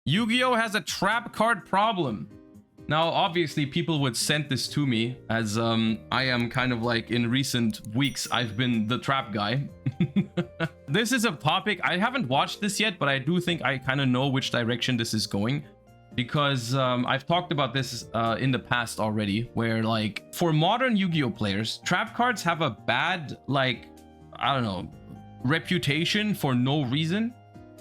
Yu-Gi-Oh has a trap card problem. Now, obviously, people would send this to me as I am kind of like in recent weeks, I've been the trap guy. This is a topic, I haven't watched this yet, but I do think I kind of know which direction this is going. Because I've talked about this in the past already, where like for modern Yu-Gi-Oh players, trap cards have a bad, like, I don't know, reputation for no reason.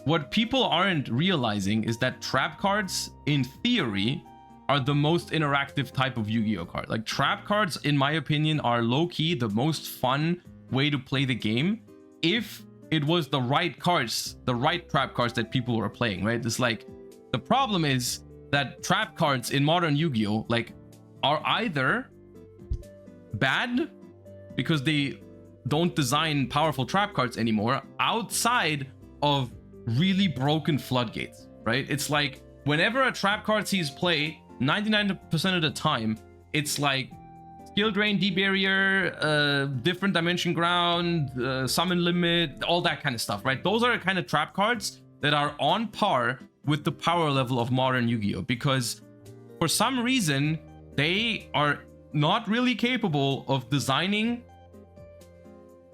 What people aren't realizing is that trap cards, in theory, are the most interactive type of Yu-Gi-Oh card. Like trap cards, in my opinion, are low-key the most fun way to play the game if it was the right cards, the right trap cards that people were playing, right? It's like, the problem is that trap cards in modern Yu-Gi-Oh like are either bad because they don't design powerful trap cards anymore outside of really broken floodgates, right? It's like whenever a trap card sees play, 99% of the time, it's like skill drain, D-barrier, different dimension ground, summon limit, all that kind of stuff, right? Those are the kind of trap cards that are on par with the power level of modern Yu-Gi-Oh, because for some reason they are not really capable of designing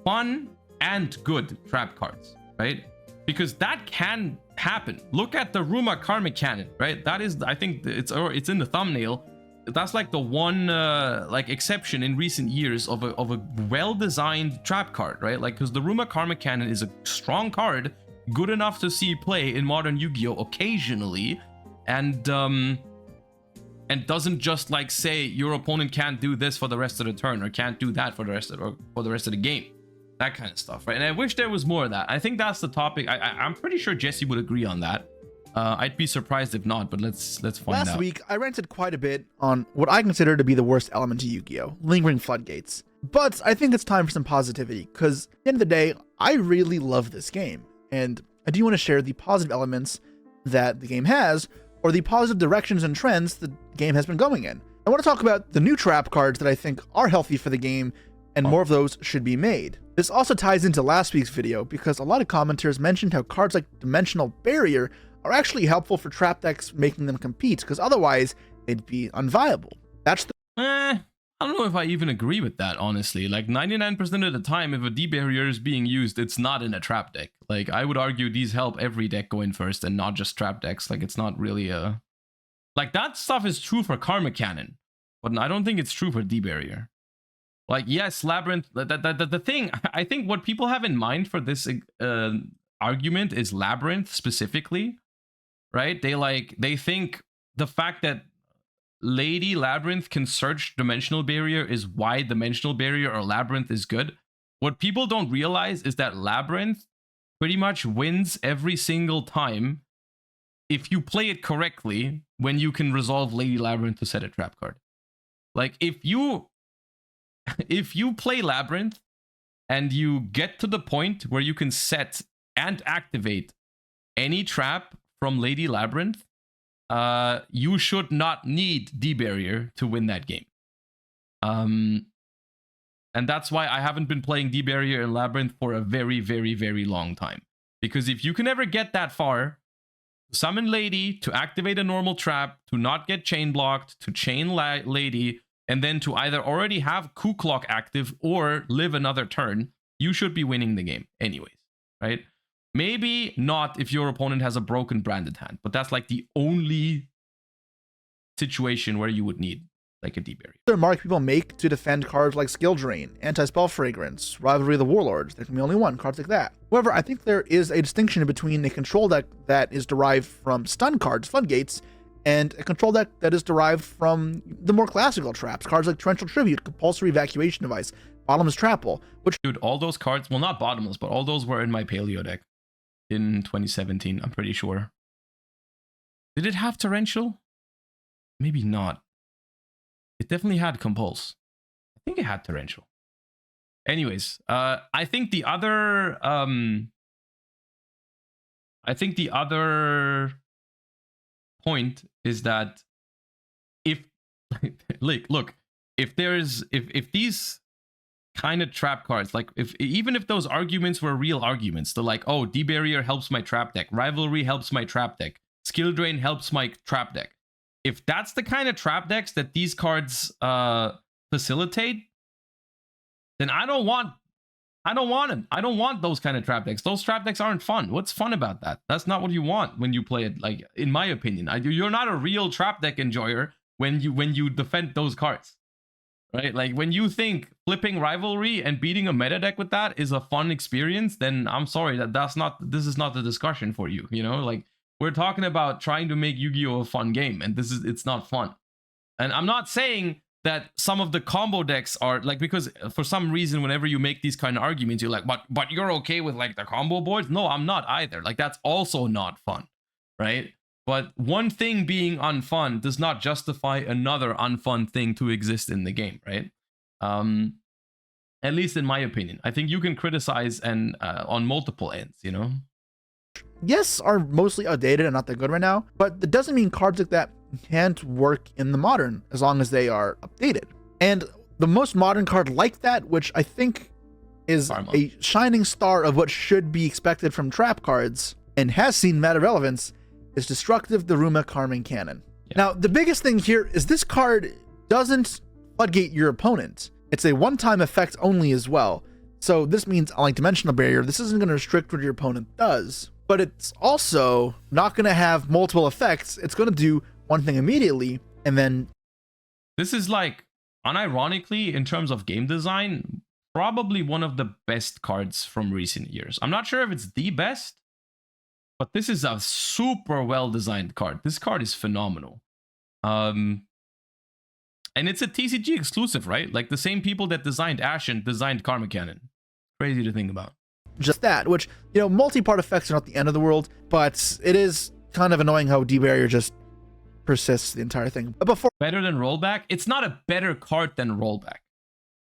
fun and good trap cards, right? Because that can happen. Look at the Ruma Karmic Cannon, right? That is, I think it's in the thumbnail. That's like the one like exception in recent years of a well-designed trap card, right? Like, because the Ruma Karmic Cannon is a strong card, good enough to see play in modern Yu-Gi-Oh occasionally, and doesn't just like say your opponent can't do this for the rest of the turn or can't do that for the rest of the game, that kind of stuff, right? And I wish there was more of that. I think that's the topic. I'm pretty sure Jesse would agree on that. I'd be surprised if not, but let's find out. Last week, I ranted quite a bit on what I consider to be the worst element to Yu-Gi-Oh, lingering floodgates. But I think it's time for some positivity, because at the end of the day, I really love this game. And I do want to share the positive elements that the game has, or the positive directions and trends the game has been going in. I want to talk about the new trap cards that I think are healthy for the game, and more of those should be made. This also ties into last week's video, because a lot of commenters mentioned how cards like Dimensional Barrier are actually helpful for trap decks, making them compete, because otherwise they'd be unviable. That's the I don't know if I even agree with that, honestly. Like 99% of the time, if a D-barrier is being used, it's not in a trap deck. Like, I would argue these help every deck go in first and not just trap decks. Like, it's not really a... Like, that stuff is true for Karmic Cannon, but I don't think it's true for D-barrier. Like, yes, Labyrinth... The thing, I think what people have in mind for this argument is Labyrinth specifically, right? They think the fact that Lady Labyrinth can search Dimensional Barrier is why Dimensional Barrier or Labyrinth is good. What people don't realize is that Labyrinth pretty much wins every single time if you play it correctly when you can resolve Lady Labyrinth to set a trap card. Like, if you play Labyrinth and you get to the point where you can set and activate any trap from Lady Labyrinth, you should not need D-barrier to win that game. And that's why I haven't been playing D-barrier and Labyrinth for a very, very, very long time. Because if you can ever get that far, summon Lady, to activate a normal trap, to not get chain blocked, to chain Lady, and then to either already have Coup Clock active or live another turn, you should be winning the game anyways, right? Maybe not if your opponent has a broken branded hand, but that's like the only situation where you would need like a D-barrier. other mark people make to defend cards like Skill Drain, Anti-Spell Fragrance, Rivalry of the Warlords. There can be only one, cards like that. However, I think there is a distinction between a control deck that is derived from stun cards, Floodgates, and a control deck that is derived from the more classical traps, cards like Torrential Tribute, Compulsory Evacuation Device, Bottomless Trapple, which... Dude, all those cards, well, not bottomless, but all those were in my Paleo deck in 2017, I'm pretty sure. Did it have Torrential? Maybe not. It definitely had Compulse. I think it had Torrential. Anyways, I think the other point is that if look, if these kind of trap cards, like even if those arguments were real arguments, they're like, oh, D-barrier helps my trap deck, rivalry helps my trap deck, skill drain helps my trap deck. If that's the kind of trap decks that these cards facilitate, then I don't want them. I don't want those kind of trap decks. Those trap decks aren't fun. What's fun about that? That's not what you want when you play it. Like, in my opinion, you're not a real trap deck enjoyer when you defend those cards, right? Like, when you think flipping rivalry and beating a meta deck with that is a fun experience, then I'm sorry, this is not the discussion for you. You know, like, we're talking about trying to make Yu-Gi-Oh a fun game, and it's not fun. And I'm not saying that some of the combo decks are like, because for some reason, whenever you make these kind of arguments, you're like, but you're okay with like the combo boards? No, I'm not either. Like, that's also not fun, right? But one thing being unfun does not justify another unfun thing to exist in the game, right? At least in my opinion. I think you can criticize and on multiple ends, you know? Yes, are mostly outdated and not that good right now, but that doesn't mean cards like that can't work in the modern as long as they are updated. And the most modern card like that, which I think is a shining star of what should be expected from trap cards and has seen meta relevance, is Destructive Daruma Karman Cannon. Yeah. Now, the biggest thing here is this card doesn't floodgate your opponent. It's a one-time effect only as well. So this means, unlike Dimensional Barrier, this isn't going to restrict what your opponent does. But it's also not going to have multiple effects. It's going to do one thing immediately, and then... This is like, unironically, in terms of game design, probably one of the best cards from recent years. I'm not sure if it's the best, but this is a super well-designed card. This card is phenomenal. And it's a TCG exclusive, right? Like, the same people that designed Ashen designed Karma Cannon. Crazy to think about. Just that, which, you know, multi-part effects are not the end of the world, but it is kind of annoying how D-Barrier just persists the entire thing. But before... Better than Rollback? It's not a better card than Rollback,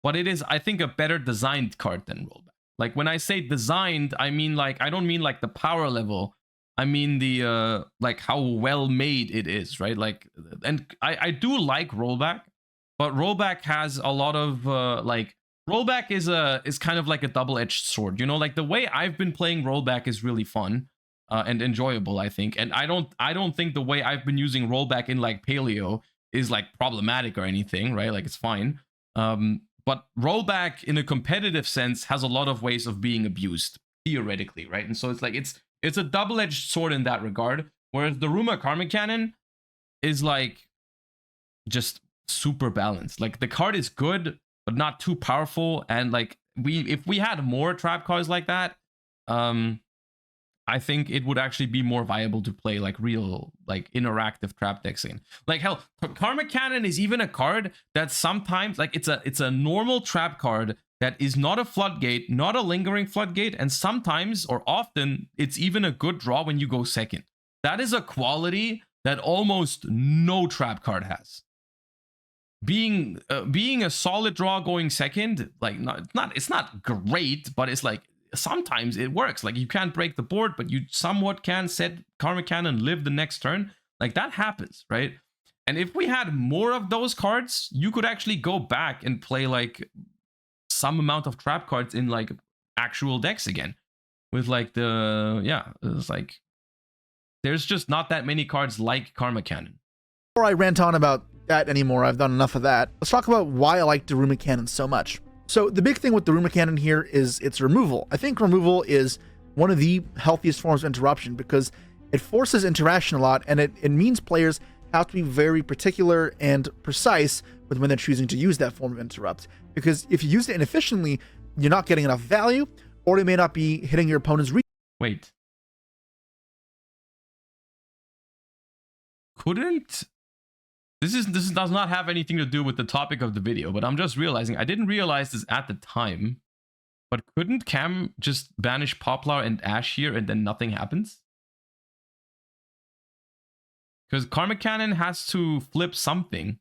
but it is, I think, a better designed card than Rollback. Like, when I say designed, I mean, like, I don't mean like the power level. I mean the, like, how well made it is, right? Like, and I do like Rollback, but Rollback has a lot of, like, Rollback is kind of like a double-edged sword, you know, like the way I've been playing Rollback is really fun and enjoyable, I think. And I don't think the way I've been using Rollback in like Paleo is like problematic or anything, right? Like, it's fine. But Rollback in a competitive sense has a lot of ways of being abused theoretically, right? And so it's like, it's a double-edged sword in that regard. Whereas the Daruma Karma Cannon is like just super balanced. Like, the card is good, but not too powerful. And like, if we had more trap cards like that, I think it would actually be more viable to play like real, like interactive trap decks in. Like, hell, Karma Cannon is even a card that sometimes, like, it's a normal trap card that is not a floodgate, not a lingering floodgate, and sometimes or often it's even a good draw when you go second. That is a quality that almost no trap card has. Being a solid draw going second, like, it's not great, but it's like sometimes it works. Like, you can't break the board, but you somewhat can set Karma Cannon, live the next turn. Like, that happens, right? And if we had more of those cards, you could actually go back and play like some amount of trap cards in like actual decks again. With like it's like there's just not that many cards like Karma Cannon. Before I rant on about that anymore, I've done enough of that. Let's talk about why I like Daruma Cannon so much. So the big thing with Daruma Cannon here is its removal. I think removal is one of the healthiest forms of interruption because it forces interaction a lot, and it means players have to be very particular and precise with when they're choosing to use that form of interrupt. Because if you use it inefficiently, you're not getting enough value, or it may not be hitting your opponent's Wait. Couldn't... This does not have anything to do with the topic of the video, but I'm just realizing, I didn't realize this at the time, but couldn't Cam just banish Poplar and Ash here and then nothing happens? Because Karma Cannon has to flip something.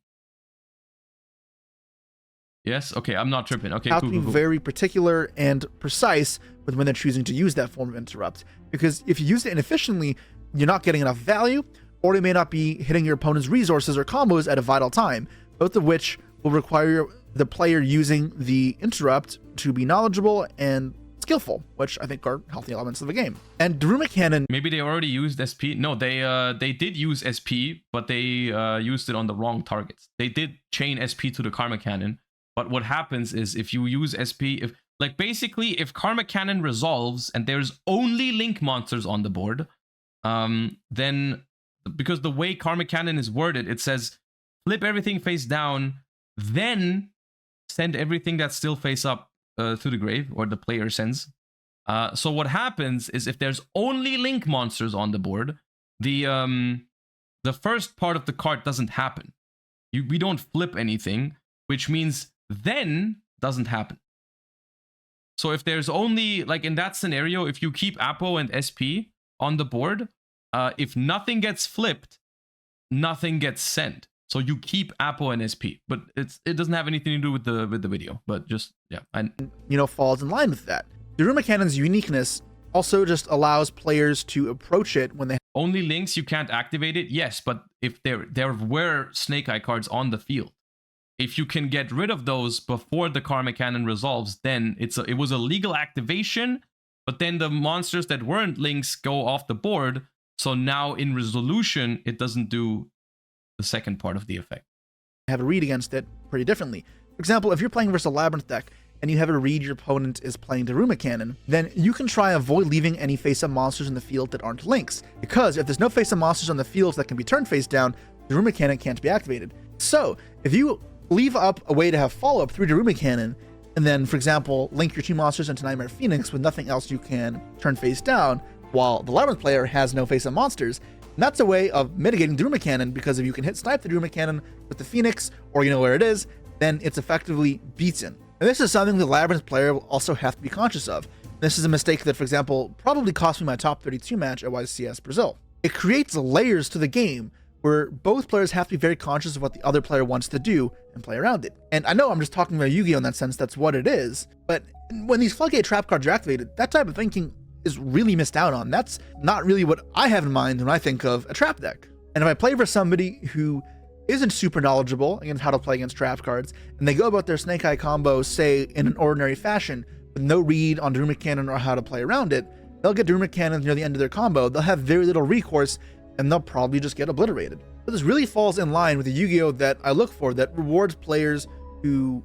Yes? Okay, I'm not tripping. Okay, have to be very particular and precise with when they're choosing to use that form of interrupt. Because if you use it inefficiently, you're not getting enough value, or it may not be hitting your opponent's resources or combos at a vital time, both of which will require the player using the interrupt to be knowledgeable and Skillful, which I think are healthy elements of the game. And Daruma Cannon... Maybe they already used SP. No, they did use SP, but they used it on the wrong targets. They did chain SP to the Karma Cannon, but what happens is if you use SP, if Karma Cannon resolves and there's only Link monsters on the board, then because the way Karma Cannon is worded, it says flip everything face down, then send everything that's still face up to the grave, or the player sends. So what happens is if there's only Link monsters on the board, the first part of the card doesn't happen. We don't flip anything, which means then doesn't happen. So if there's only, like in that scenario, if you keep Apo and SP on the board, if nothing gets flipped, nothing gets sent. So you keep Apo and SP, but it doesn't have anything to do with the video, but just, yeah. And falls in line with that. Daruma Cannon's uniqueness also just allows players to approach it when they... Only links, you can't activate it, yes, but if there were Snake Eye cards on the field, if you can get rid of those before the Karma Cannon resolves, then it was a legal activation, but then the monsters that weren't links go off the board, so now in resolution, it doesn't do the second part of the effect. Have a read against it pretty differently. For example, if you're playing versus a Labyrinth deck, and you have a read your opponent is playing Daruma Cannon, then you can try avoid leaving any face-up monsters in the field that aren't links, because if there's no face-up monsters on the fields that can be turned face down, Daruma Cannon can't be activated. So, if you leave up a way to have follow-up through Daruma Cannon, and then, for example, link your two monsters into Nightmare Phoenix with nothing else you can turn face down, while the Labyrinth player has no face-up monsters, and that's a way of mitigating Daruma Cannon, because if you can hit snipe the Daruma Cannon with the Phoenix, or you know where it is, then it's effectively beaten. And this is something the Labyrinth player will also have to be conscious of. This is a mistake that, for example, probably cost me my top 32 match at YCS Brazil. It creates layers to the game where both players have to be very conscious of what the other player wants to do and play around it. And I know I'm just talking about Yu-Gi-Oh! In that sense, that's what it is, but when these Floodgate trap cards are activated, that type of thinking is really missed out on. That's not really what I have in mind when I think of a trap deck. And if I play for somebody who isn't super knowledgeable against how to play against trap cards, and they go about their Snake Eye combo, say, in an ordinary fashion, with no read on Daruma Cannon or how to play around it, they'll get Daruma Cannon near the end of their combo, they'll have very little recourse, and they'll probably just get obliterated. But this really falls in line with the Yu-Gi-Oh! That I look for, that rewards players who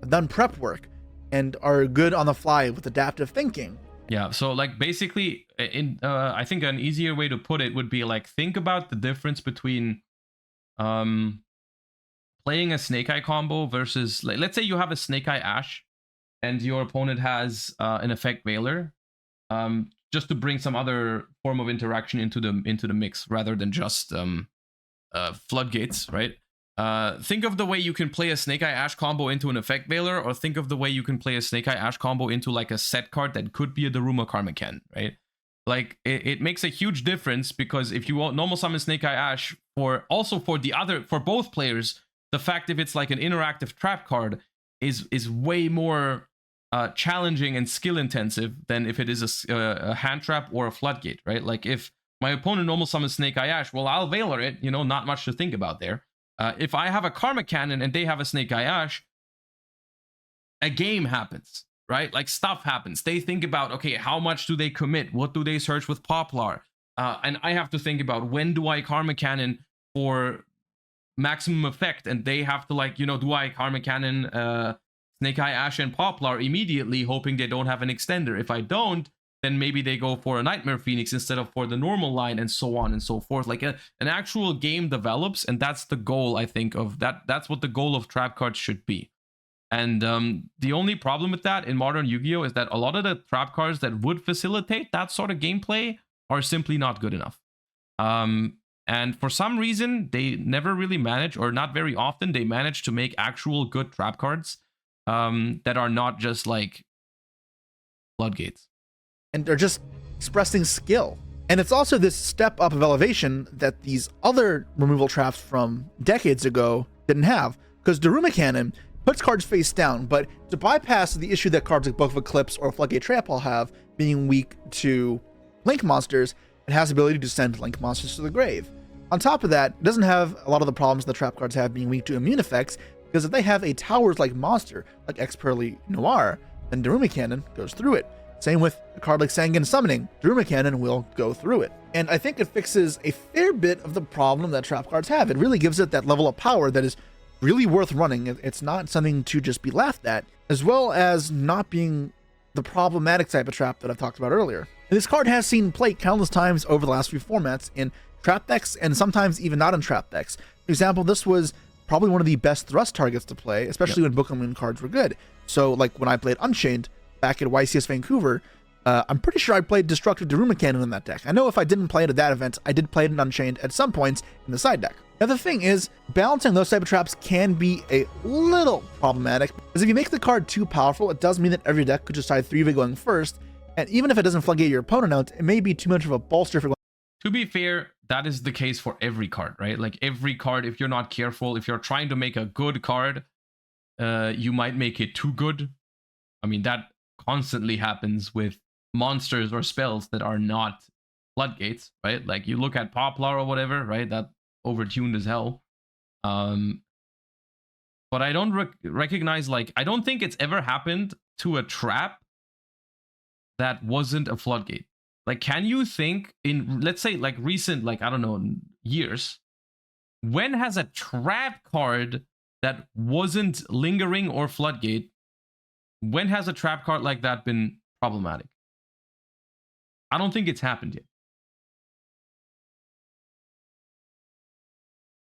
have done prep work and are good on the fly with adaptive thinking. Yeah, so like basically, I think an easier way to put it would be like, think about the difference between playing a Snake Eye combo versus, like, let's say you have a Snake Eye Ash and your opponent has an Effect Veiler, just to bring some other form of interaction into the mix rather than just Floodgates, right? Think of the way you can play a Snake Eye Ash combo into an Effect Veiler, or think of the way you can play a Snake Eye Ash combo into like a set card that could be a Daruma Karma Cannon, right? Like, it makes a huge difference, because if you normal summon Snake Eye Ash, for both players, the fact if it's like an interactive trap card is way more challenging and skill intensive than if it is a hand trap or a Floodgate, right? Like, if my opponent normal summons Snake Eye Ash, well, I'll Veiler it, not much to think about there. If I have a Karma Cannon and they have a Snake Eye Ash, a game happens. Right? Like, stuff happens. They think about, okay, how much do they commit? What do they search with Poplar? And I have to think about, when do I Karma Cannon for maximum effect? And they have to, like, do I Karma Cannon Snake Eye Ash and Poplar immediately, hoping they don't have an extender? If I don't, then maybe they go for a Nightmare Phoenix instead of for the normal line, and so on and so forth. Like, an actual game develops, and that's the goal, I think, of that. That's what the goal of trap cards should be. And the only problem with that in modern Yu-Gi-Oh! Is that a lot of the trap cards that would facilitate that sort of gameplay are simply not good enough. And for some reason, they never really manage, or not very often, they manage to make actual good trap cards that are not just like Floodgates. And they're just expressing skill. And it's also this step up of elevation that these other removal traps from decades ago didn't have. Because Daruma Cannon puts cards face down, but to bypass the issue that cards like Book of Eclipse or Floodgate Trap all have, being weak to Link monsters, it has the ability to send Link monsters to the grave. On top of that, it doesn't have a lot of the problems the trap cards have, being weak to immune effects, because if they have a Towers-like monster, like X-Pearly Noir, then Daruma Cannon goes through it. Same with a card like Sangan Summoning. Daruma Cannon will go through it. And I think it fixes a fair bit of the problem that trap cards have. It really gives it that level of power that is really worth running. It's not something to just be laughed at, as well as not being the problematic type of trap that I've talked about earlier. And this card has seen play countless times over the last few formats in trap decks and sometimes even not in trap decks. For example, this was probably one of the best thrust targets to play, especially when Book and Moon cards were good. So like when I played Unchained back at YCS Vancouver, I'm pretty sure I played Destructive Daruma Cannon in that deck. I know if I didn't play it at that event, I did play it in Unchained at some points in the side deck. Now the thing is, balancing those type of traps can be a little problematic, because if you make the card too powerful, it does mean that every deck could just decide 3 of it going first, and even if it doesn't floodgate your opponent out, it may be too much of a bolster for going. To be fair, that is the case for every card, right? Like every card, if you're not careful, if you're trying to make a good card, you might make it too good. I mean, that constantly happens with monsters or spells that are not floodgates, right? Like you look at Poplar or whatever, right? That overtuned as hell. But I don't recognize, like, I don't think it's ever happened to a trap that wasn't a floodgate. Like, can you think in, let's say, like recent, like, I don't know, years, when has a trap card that wasn't lingering or floodgate, when has a trap card like that been problematic? I don't think it's happened yet.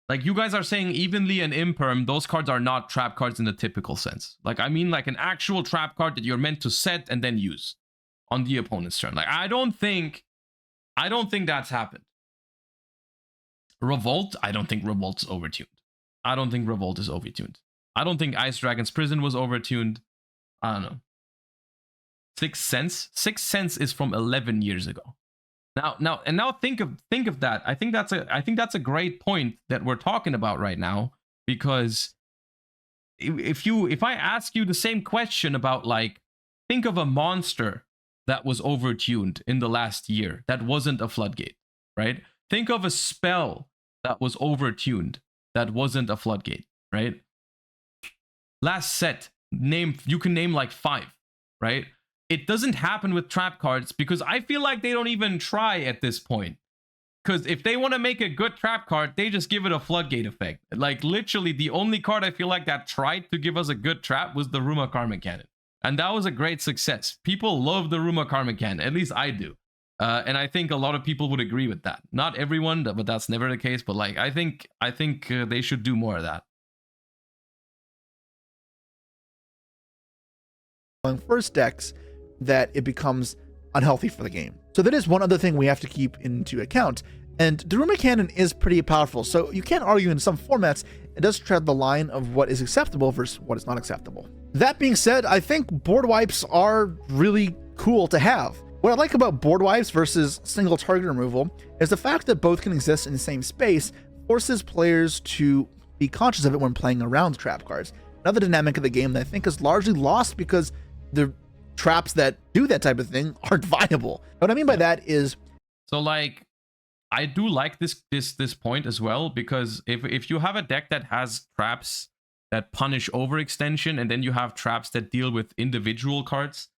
Like, you guys are saying evenly and imperm, those cards are not trap cards in the typical sense. Like, I mean, like an actual trap card that you're meant to set and then use on the opponent's turn. Like, I don't think that's happened. Revolt, I don't think Revolt's overtuned. I don't think Revolt is overtuned. I don't think Ice Dragon's Prison was overtuned. I don't know. Sixth Sense is from 11 years ago. Now think of that. I think that's a great point that we're talking about right now, because if I ask you the same question about, like, think of a monster that was overtuned in the last year that wasn't a floodgate, right? Think of a spell that was overtuned that wasn't a floodgate, right? Last set, you can name like 5, right? It doesn't happen with trap cards because I feel like they don't even try at this point. Because if they want to make a good trap card, they just give it a floodgate effect. Like, literally, the only card I feel like that tried to give us a good trap was the Ruma Karma Cannon. And that was a great success. People love the Ruma Karma Cannon. At least I do. And I think a lot of people would agree with that. Not everyone, but that's never the case. But, like, I think they should do more of that. First decks that it becomes unhealthy for the game. So that is one other thing we have to keep into account. And Daruma Cannon is pretty powerful, so you can't argue in some formats it does tread the line of what is acceptable versus what is not acceptable. That being said, I think board wipes are really cool to have. What I like about board wipes versus single target removal is the fact that both can exist in the same space forces players to be conscious of it when playing around trap cards. Another dynamic of the game that I think is largely lost because the traps that do that type of thing aren't viable. What I mean by that is, so, like, I do like this point as well, because if you have a deck that has traps that punish overextension and then you have traps that deal with individual cards,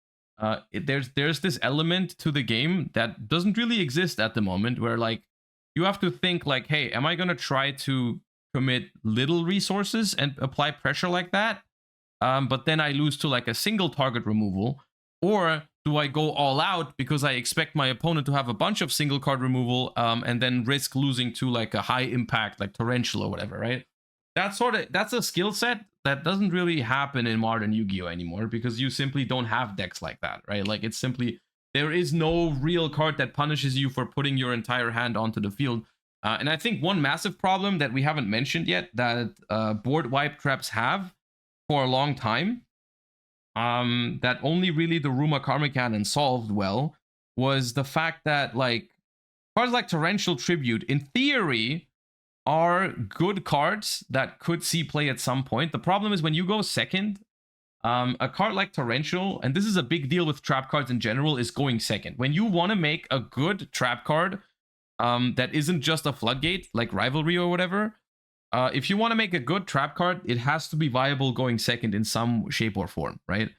there's this element to the game that doesn't really exist at the moment, where, like, you have to think, like, hey, am I going to try to commit little resources and apply pressure like that, but then I lose to, like, a single target removal? Or do I go all out because I expect my opponent to have a bunch of single card removal and then risk losing to, like, a high impact, like Torrential or whatever, right? That's a skill set that doesn't really happen in modern Yu-Gi-Oh anymore, because you simply don't have decks like that, right? Like, it's simply, there is no real card that punishes you for putting your entire hand onto the field. And I think one massive problem that we haven't mentioned yet that board wipe traps have for a long time, that only really the Ruma Karma Cannon solved well, was the fact that, like, cards like Torrential Tribute, in theory, are good cards that could see play at some point. The problem is when you go second, a card like Torrential, and this is a big deal with trap cards in general, is going second. When you want to make a good trap card that isn't just a floodgate, like Rivalry or whatever, if you want to make a good trap card, it has to be viable going second in some shape or form, right?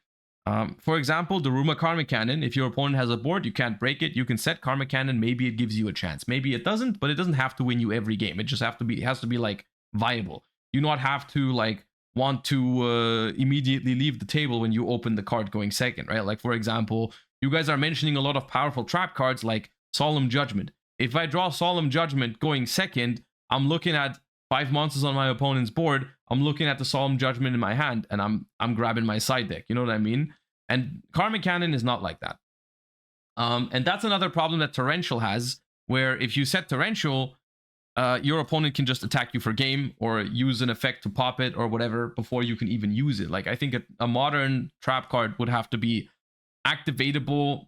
For example, the Daruma Karma Cannon, if your opponent has a board, you can't break it, you can set Karma Cannon, maybe it gives you a chance. Maybe it doesn't, but it doesn't have to win you every game. It just has to be like viable. You not have to like want to immediately leave the table when you open the card going second, right? Like for example, you guys are mentioning a lot of powerful trap cards like Solemn Judgment. If I draw Solemn Judgment going second, I'm looking at 5 monsters on my opponent's board. I'm looking at the Solemn Judgment in my hand, and I'm grabbing my side deck. You know what I mean? And Karma Cannon is not like that. And that's another problem that Torrential has, where if you set Torrential, your opponent can just attack you for game or use an effect to pop it or whatever before you can even use it. Like I think a modern trap card would have to be activatable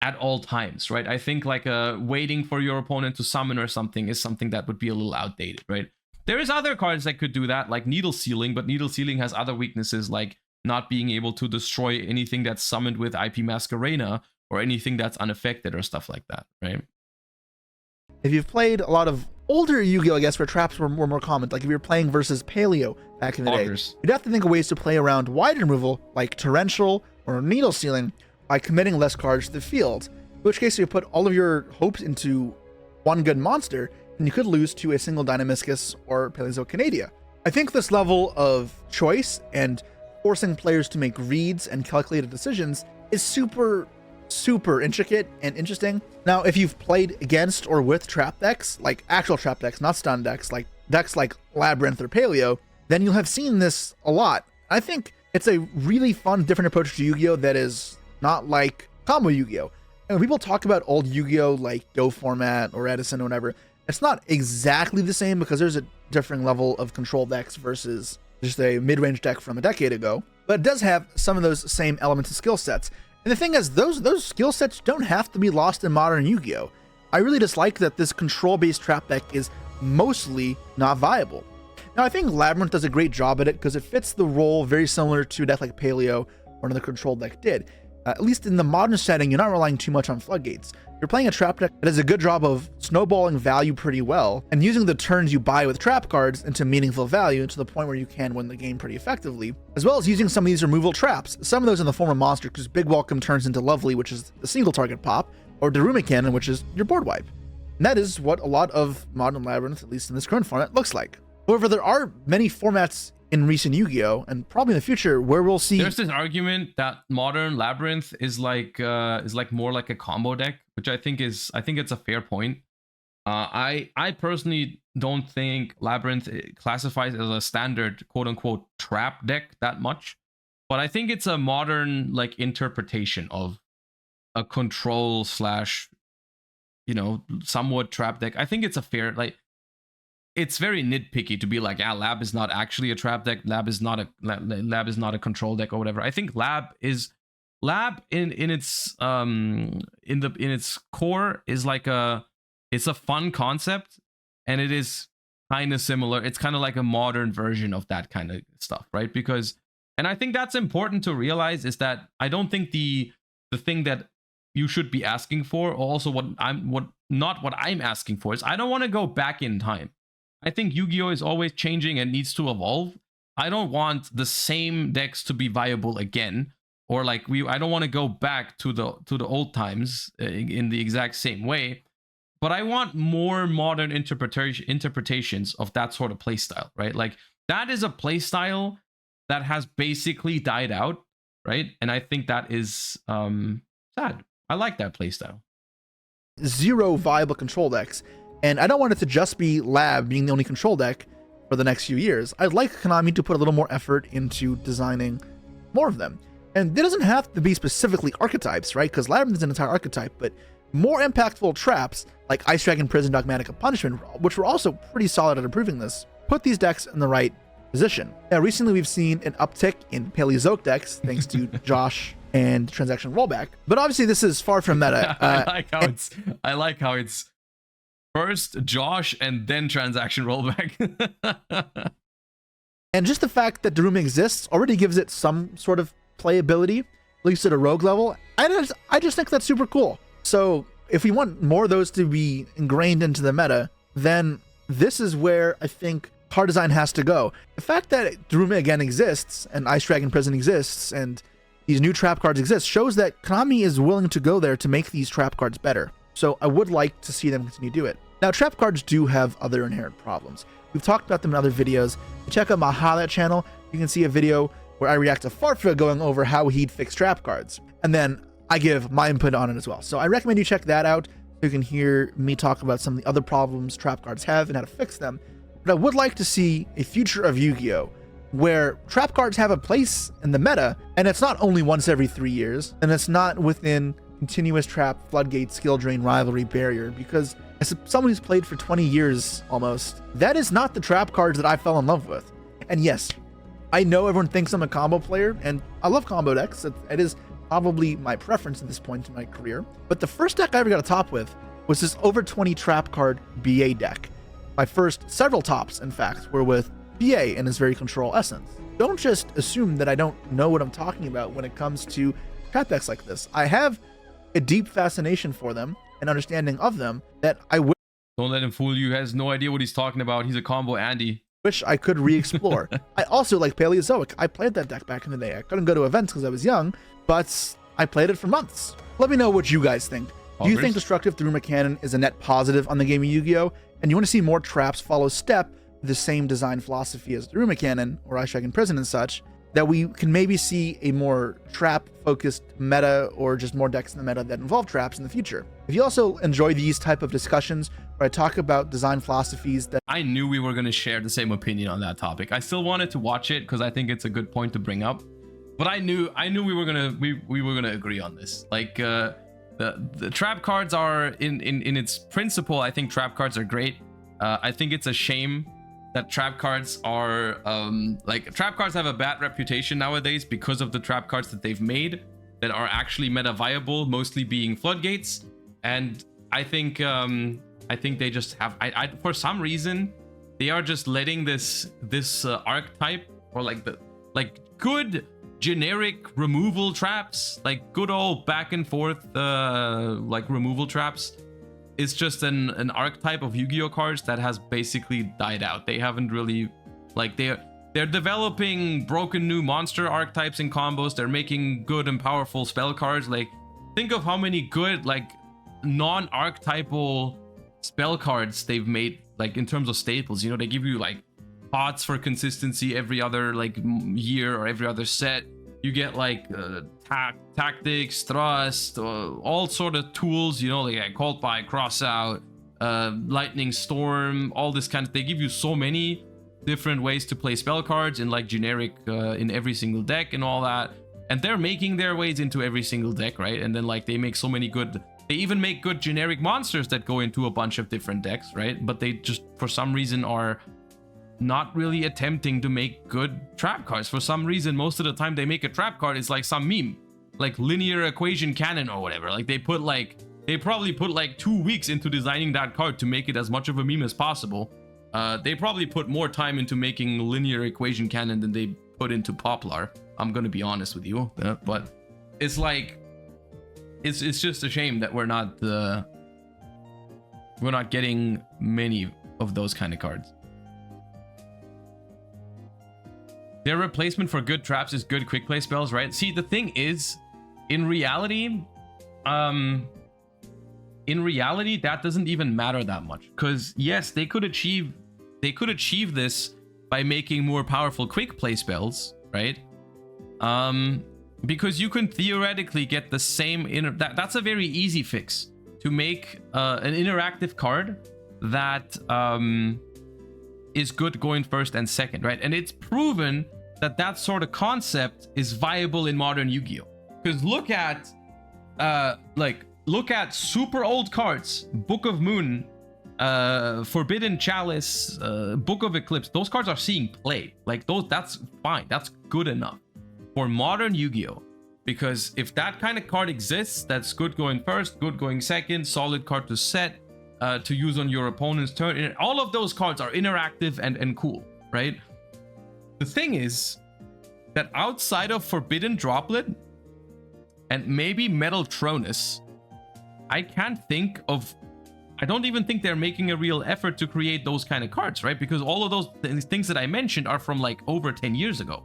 at all times, right? I think like waiting for your opponent to summon or something is something that would be a little outdated, right? There is other cards that could do that, like Needle Sealing, but Needle Sealing has other weaknesses, like not being able to destroy anything that's summoned with IP Masquerena or anything that's unaffected or stuff like that, right? If you've played a lot of older Yu-Gi-Oh, I guess, where traps were more common, like if you were playing versus Paleo back in the day, you'd have to think of ways to play around wide removal, like Torrential or Needle Sealing, by committing less cards to the field, in which case you put all of your hopes into one good monster, and you could lose to a single Dynamiscus or Paleozoocanadia. I think this level of choice and forcing players to make reads and calculated decisions is super intricate and interesting. Now, if you've played against or with trap decks, like actual trap decks, not stun decks, like decks like Labyrinth or Paleo, then you'll have seen this a lot. I think it's a really fun, different approach to Yu-Gi-Oh that is not like combo Yu-Gi-Oh. And when people talk about old Yu-Gi-Oh like Go format or Edison or whatever, it's not exactly the same because there's a differing level of control decks versus just a mid-range deck from a decade ago. But it does have some of those same elements and skill sets. And the thing is, those skill sets don't have to be lost in modern Yu-Gi-Oh! I really dislike that this control-based trap deck is mostly not viable. Now, I think Labyrinth does a great job at it because it fits the role very similar to a deck like Paleo or another control deck did. At least in the modern setting, you're not relying too much on Floodgates. You're playing a trap deck that does a good job of snowballing value pretty well and using the turns you buy with trap cards into meaningful value to the point where you can win the game pretty effectively, as well as using some of these removal traps, some of those in the form of monster, because Big Welcome turns into Lovely, which is the single target pop, or Daruma Cannon, which is your board wipe. And that is what a lot of modern Labyrinth, at least in this current format, looks like. However, there are many formats in recent Yu-Gi-Oh, and probably in the future, where we'll see. There's this argument that modern Labyrinth is like more like a combo deck, which I think it's a fair point. I personally don't think Labyrinth classifies as a standard quote unquote trap deck that much, but I think it's a modern like interpretation of a control slash, somewhat trap deck. I think it's a fair, like, it's very nitpicky to be like, yeah, Lab is not actually a trap deck. Lab is not a control deck or whatever. I think Lab in its core is like it's a fun concept, and it is kind of similar. It's kind of like a modern version of that kind of stuff, right? And I think that's important to realize, is that I don't think the thing that you should be asking for, or also what I'm asking for, is I don't want to go back in time. I think Yu-Gi-Oh is always changing and needs to evolve. I don't want the same decks to be viable again, or like I don't want to go back to the old times in the exact same way. But I want more modern interpretations of that sort of playstyle, right? Like that is a playstyle that has basically died out, right? And I think that is sad. I like that playstyle. Zero viable control decks. And I don't want it to just be Lab being the only control deck for the next few years. I'd like Konami to put a little more effort into designing more of them. And it doesn't have to be specifically archetypes, right? Because Labyrinth is an entire archetype, but more impactful traps like Ice Dragon, Prison, Dogmatic, Punishment, which were also pretty solid at improving this, put these decks in the right position. Now, recently we've seen an uptick in Paleozoic decks thanks to Josh and Transaction Rollback. But obviously this is far from meta. I like how it's first Josh and then Transaction Rollback. And just the fact that Daruma exists already gives it some sort of playability, at least at a rogue level. I just think that's super cool. So if we want more of those to be ingrained into the meta, then this is where I think card design has to go. The fact that Daruma again exists, and Ice Dragon Prison exists, and these new trap cards exist shows that Konami is willing to go there to make these trap cards better. So I would like to see them continue to do it. Now, trap cards do have other inherent problems. We've talked about them in other videos. Check out my highlight channel. You can see a video where I react to Farfa going over how he'd fix trap cards. And then I give my input on it as well. So I recommend you check that out so you can hear me talk about some of the other problems trap cards have and how to fix them. But I would like to see a future of Yu-Gi-Oh! Where trap cards have a place in the meta, and it's not only once every 3 years, and it's not within continuous trap, floodgate, skill drain, rivalry, barrier, because as someone who's played for 20 years almost, that is not the trap cards that I fell in love with. And yes, I know everyone thinks I'm a combo player, and I love combo decks. It is probably my preference at this point in my career. But the first deck I ever got a top with was this over 20 trap card BA deck. My first several tops, in fact, were with BA in his very control essence. Don't just assume that I don't know what I'm talking about when it comes to trap decks like this. I have a deep fascination for them and understanding of them that I Don't let him fool you. He has no idea what he's talking about. He's a combo Andy. wish I could re-explore. I also like Paleozoic. I played that deck back in the day. I couldn't go to events because I was young, but I played it for months. Let me know what you guys think. Do you think destructive Daruma Cannon is a net positive on the game of Yu-Gi-Oh? And you want to see more traps follow step with the same design philosophy as Daruma Cannon or Ice Dragon Prison and such, that we can maybe see a more trap-focused meta or just more decks in the meta that involve traps in the future? If you also enjoy these type of discussions where I talk about design philosophies that... I knew we were going to share the same opinion on that topic. I still wanted to watch it because I think it's a good point to bring up. But I knew we were gonna agree on this. Like the trap cards are in its principle. I think trap cards are great. I think it's a shame that trap cards are like trap cards have a bad reputation nowadays because of the trap cards that they've made that are actually meta viable, mostly being floodgates. And I think they just have I for some reason they are just letting this archetype or like good generic removal traps, like good old back and forth like removal traps. It's just an archetype of Yu-Gi-Oh cards that has basically died out. They haven't really, like, they're developing broken new monster archetypes and combos. They're making good and powerful spell cards. Like, think of how many good, like, non-archetypal spell cards they've made, like, in terms of staples. You know, they give you, like, pots for consistency every other, like, year or every other set. You get, like, tactics, thrust, all sort of tools, you know, like Cold Pie, Cross Out, Lightning Storm, all this kind of... They give you so many different ways to play spell cards in, like, generic, in every single deck and all that. And they're making their ways into every single deck, right? And then, like, they make so many good... They even make good generic monsters that go into a bunch of different decks, right? But they just, for some reason, are not really attempting to make good trap cards. For some reason, most of the time they make a trap card, it's like some meme, like linear equation cannon or whatever. Like they probably put like 2 weeks into designing that card to make it as much of a meme as possible. They probably put more time into making linear equation cannon than they put into Poplar. I'm gonna be honest with you, but it's like it's just a shame that we're not getting many of those kind of cards. Their replacement for good traps is good quick play spells, right? See, the thing is, in reality, that doesn't even matter that much. Because yes, they could achieve this by making more powerful quick play spells, right? Because you can theoretically get the same that's a very easy fix to make an interactive card that is good going first and second, right? And it's proven that sort of concept is viable in modern Yu-Gi-Oh. Because look at super old cards, Book of Moon, Forbidden Chalice, Book of Eclipse. Those cards are seeing play. Like that's fine. That's good enough for modern Yu-Gi-Oh. Because if that kind of card exists, that's good going first, good going second, solid card to set, to use on your opponent's turn. And all of those cards are interactive and cool, right? The thing is that outside of Forbidden Droplet and maybe Metal Tronus, I don't even think they're making a real effort to create those kind of cards, right? Because all of those things that I mentioned are from like over 10 years ago.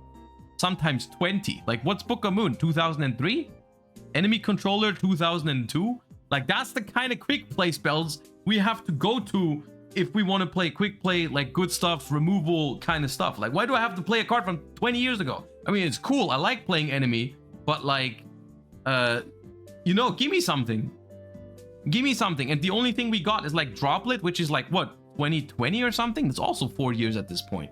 sometimes 20. Like, what's Book of Moon? 2003? Enemy Controller 2002? Like, that's the kind of quick play spells we have to go to if we want to play quick play, like good stuff, removal kind of stuff. Like, why do I have to play a card from 20 years ago? I mean, it's cool. I like playing enemy, but like, you know, give me something. Give me something. And the only thing we got is like Droplet, which is like, what, 2020 or something? It's also 4 years at this point.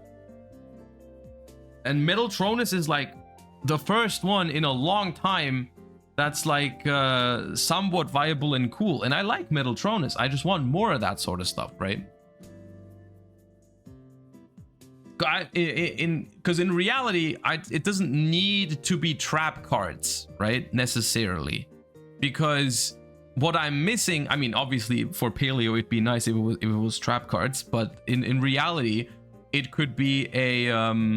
And Metal Tronus is like the first one in a long time that's like somewhat viable and cool. And I like Metal Tronus. I just want more of that sort of stuff, right? Because in reality, it doesn't need to be trap cards, right? Necessarily. Because what I'm missing, I mean, obviously for Paleo, it'd be nice if it was trap cards, but in reality, it could be a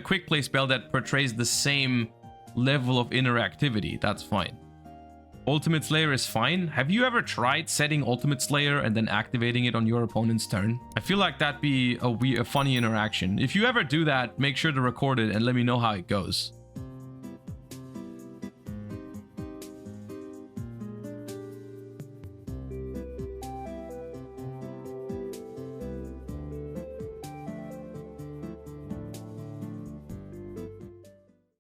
quick play spell that portrays the same level of interactivity. That's fine. Ultimate Slayer is fine. Have you ever tried setting Ultimate Slayer and then activating it on your opponent's turn? I feel like that'd be a funny interaction. If you ever do that, make sure to record it and let me know how it goes.